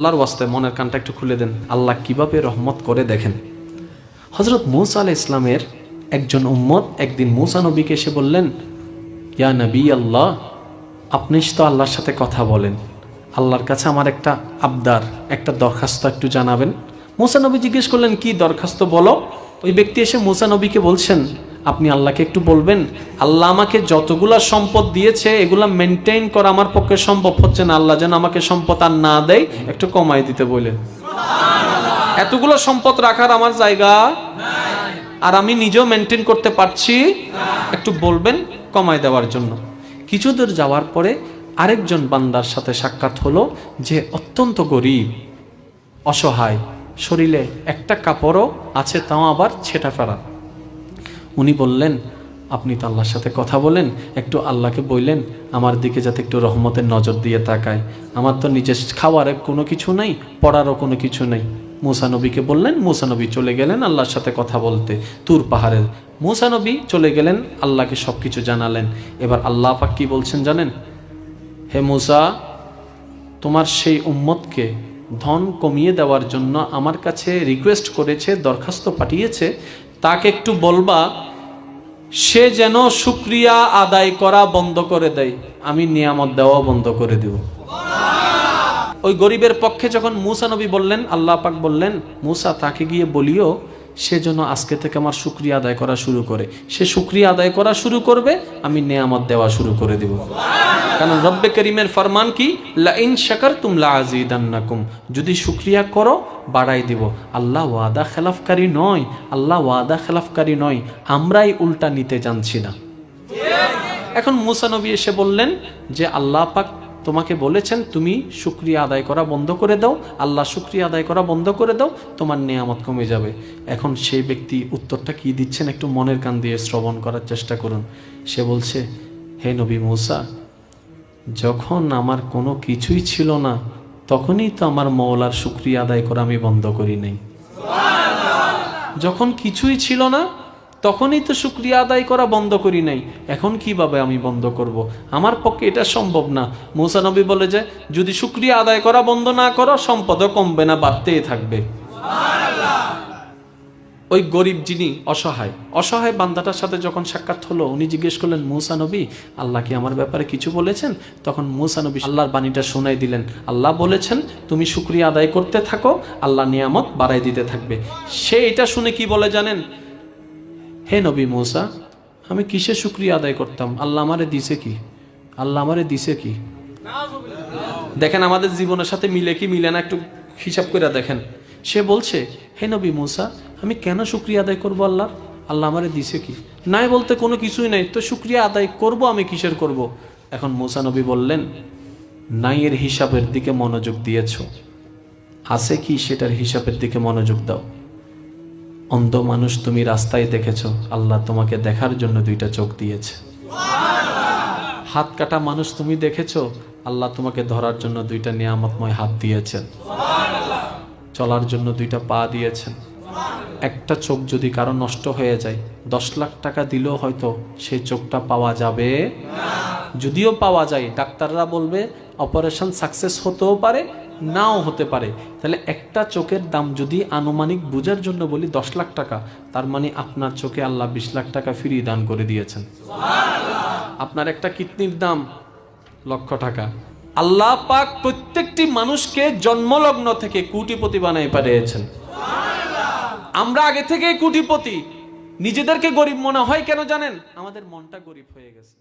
আল্লাহর ওয়াস্তে মনের কানটা একটু খুলে দেন। আল্লাহ কিভাবে রহমত করে দেখেন। হযরত মূসা আলাইহিস সালামের একজন উম্মত একদিন মূসা নবীকে এসে বললেন, ইয়া নবী আল্লাহ, আপনি তো আল্লাহর সাথে কথা বলেন, আল্লাহর কাছে আমার একটা আবদার, একটা দরখাস্ত একটু জানাবেন। মূসা নবী জিজ্ঞেস করলেন, কি দরখাস্ত বলো। ওই ব্যক্তি এসে মূসা নবীকে বলছেন, আপনি আল্লাহকে একটু বলবেন, আল্লাহ আমাকে যতগুলা সম্পদ দিয়েছে এগুলা মেনটেন করা আমার পক্ষে সম্ভব হচ্ছে না, আল্লাহ যেন আমাকে সম্পদ আর না দেয়, একটু কমাই দিতে বলেন। এতগুলো সম্পদ রাখার আমার জায়গা আর আমি নিজেও মেনটেন করতে পারছি, একটু বলবেন কমাই দেওয়ার জন্য। কিছু দূর যাওয়ার পরে আরেকজন বান্দার সাথে সাক্ষাৎ হলো, যে অত্যন্ত গরিব, অসহায়, শরীরে একটা কাপড়ও আছে, তাও আবার ছেঁটা ফেরা। উনি বললেন, আপনি তো আল্লাহর সাথে কথা বলেন, একটু আল্লাহকে বললেন আমার দিকে যাতে একটু রহমতের নজর দিয়ে তাকায়, আমার তো নিজের খাওয়ার কোনো কিছু নাই, পড়ারও কোনো কিছু নেই। মূসা নবীকে বললেন, মূসা নবী চলে গেলেন আল্লাহর সাথে কথা বলতে তুর পাহাড়ে। মূসা নবী চলে গেলেন, আল্লাহকে সব কিছু জানালেন। এবার আল্লাহ পাক কি বলছেন জানেন? হে মূসা, তোমার সেই উম্মতকে ধন কমিয়ে দেওয়ার জন্য আমার কাছে রিকোয়েস্ট করেছে, দরখাস্ত পাঠিয়েছে, তাকে একটু বলবা সে যেন শুকরিয়া আদায় করা বন্ধ করে দেয়, আমি নিয়ামত দেওয়া বন্ধ করে দেব। ওই গরিবের পক্ষে যখন মূসা নবী বললেন, আল্লাহ পাক বললেন, মূসা তাকে গিয়ে বলিও সে যেন আজকে থেকে আমার শুকরিয়া আদায় করা শুরু করে। সে শুকরিয়া আদায় করা শুরু করবে, আমি নিয়ামত দেওয়া শুরু করে দেব। কারণ রব্বে করিমের ফরমান কি, লা ইন শাকারতুম লা আযীদান্নাকুম, যদি শুকরিয়া করো বাড়াই দিব। আল্লাহ ওয়াদা খেলাফকারী নয়, আল্লাহ ওয়াদা খেলাফকারী নয়, আমরাই উল্টা নিতে জানছি না। এখন মূসা নবী এসে বললেন যে আল্লাহ পাক তোমাকে বলেছেন তুমি শুকরিয়া আদায় করা বন্ধ করে দাও, আল্লাহ শুকরিয়া আদায় করা বন্ধ করে দাও, তোমার নেয়ামত কমে যাবে। এখন সেই ব্যক্তি উত্তরটা কি দিচ্ছেন একটু মনের কান দিয়ে শ্রবণ করার চেষ্টা করুন। সে বলছে, হে নবী মূসা, যখন আমার কোনো কিছুই ছিল না তখনই তো আমার মওলার শুকরিয়া আদায় করা আমি বন্ধ করি নাই। যখন কিছুই ছিল না তখনই তো শুকরিয়া আদায় করা বন্ধ করি নাই, এখন কিভাবে আমি বন্ধ করব? আমার পক্ষে এটা সম্ভব না। মূসা নবী বলে যে যদি শুকরিয়া আদায় করা বন্ধ না করো, সম্পদও কমবে না, বাড়তেই থাকবে। ওই গরিব যিনি অসহায় বান্দাটার সাথে যখন সাক্ষাৎ হলো, উনি জিজ্ঞেস করলেন, মূসা নবী, আল্লাহ কি আমার ব্যাপারে কিছু বলেছেন? তখন মূসা নবী আল্লাহর বাণীটা শোনাই দিলেন। আল্লাহ বলেছেন তুমি শুকরিয়া আদায় করতে থাকো, আল্লাহ নিয়ামত বাড়াই দিতে থাকবে। সে এটা শুনে কি বলে জানেন? হে নবী মূসা, আমি কিসে শুকরিয়া আদায় করতাম? আল্লাহ আমারে দিছে কি? আল্লাহ আমারে দিছে কি? দেখেন আমাদের জীবনের সাথে মিলে কি মিলে না, একটু হিসাব করে দেখেন। সে বলছে, হে নবী মূসা, আমি কেন শুকরিয়া আদায় করবো আল্লাহর? আল্লাহ আমারে দিছে কি? নাই বলতে কোনো কিছুই নাই, তো শুকরিয়া আদায় করব আমি কিসের করব? এখন মূসা নবী বললেন, নাইয়ের হিসাবের দিকে মনোযোগ দিয়েছ, আছে কি সেটার হিসাবের দিকে মনোযোগ দাও। অন্ধ মানুষ তুমি রাস্তায় দেখেছো, আল্লাহ তোমাকে দেখার জন্য দুইটা চোখ দিয়েছে। হাত কাটা মানুষ তুমি দেখেছো, আল্লাহ তোমাকে ধরার জন্য দুইটা নিয়ামতময় হাত দিয়েছেন। চলার জন্য দুইটা পা দিয়েছেন। একটা চোখ যদি কারো নষ্ট হয়ে যায়, 10 লাখ টাকা দিলেও হয়তো সেই চোখটা পাওয়া যাবে। যদিও পাওয়া যায়, ডাক্তাররা বলবে অপারেশন সাকসেস হতেও পারে, নাও হতে পারে। তাহলে একটা চোখের দাম যদি আনুমানিক বুঝার জন্য বলি 10 লাখ টাকা, তার মানে আপনার চোখে আল্লাহ 20 লাখ টাকা ফ্রি দান করে দিয়েছেন। আপনার একটা কিডনির দাম লক্ষ টাকা। আল্লাহ পাক প্রত্যেকটি মানুষকে জন্মলগ্ন থেকে কোটিপতি বানাই পাঠিয়েছেন। আমরা আগে থেকে কোটিপতি, নিজেদেরকে গরিব মনে হয় কেন জানেন? আমাদের মনটা গরিব হয়ে গেছে।